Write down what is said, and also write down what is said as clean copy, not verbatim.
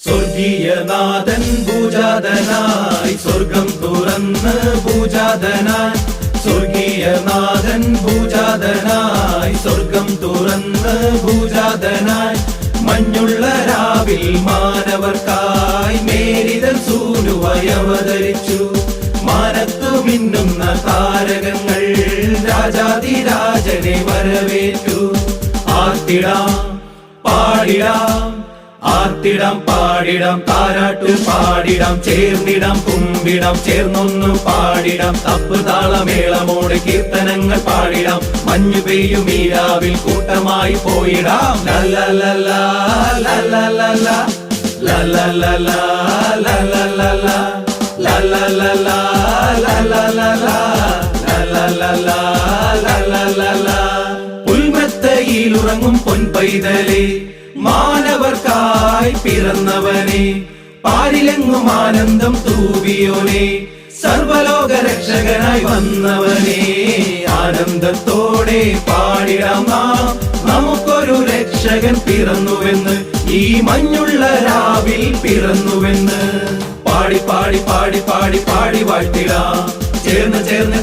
സ്വർഗീയനാഥൻ ഭൂജാതനായി സ്വർഗം തുറന്ന് ഭൂജാതനായി സ്വർഗീയനാഥൻ ഭൂജാതനായി സ്വർഗം തുറന്ന് ഭൂജാതനായി മഞ്ഞുള്ള രാവിൽ മാനവർക്കായി മേരിതൻ സൂനുവായി അവതരിച്ചു. മാനത്തു മിന്നുന്ന താരകങ്ങൾ രാജാതിരാജനെ വരവേറ്റു. ആർത്തിടാം പാടിടാം ആർത്തിടാം പാടിടാം താരാട്ട് പാടിടാം ചേർന്നിടാം കുമ്പിടാം ചേർന്നൊന്നു പാടിടാം തപ്പ് താളമേളമോടെ കീർത്തനങ്ങൾ പാടിടാം മഞ്ഞു പെയ്യും ഈ രാവിൽ കൂട്ടമായി പോയിടാം. ലല്ലല്ലല്ലാ ലല്ലല്ലല്ലാ ലല്ലല്ലല്ലാ ലല്ലല്ലല്ലാ ലല്ലല്ലല്ലാ ലല്ലല്ലല്ലാ ലല്ലല്ലല്ലാ ലല്ലല്ലല്ലാ. പുൽമെത്തയിലുറങ്ങും പൊൻപൈതലേ മാനവർക്കായി പിറന്നവനെ പാരിലെങ്ങും ആനന്ദം തൂവിയോനെ സർവലോക രക്ഷകനായി വന്നവനെ ആനന്ദത്തോടെ പാടിടാം നാം നമുക്കൊരു രക്ഷകൻ പിറന്നുവെന്ന് ഈ മഞ്ഞുള്ള രാവിൽ പിറന്നുവെന്ന് പാടി പാടി പാടി പാടി പാടി വാഴ്ത്തിടാം ചേർന്ന് ചേർന്ന്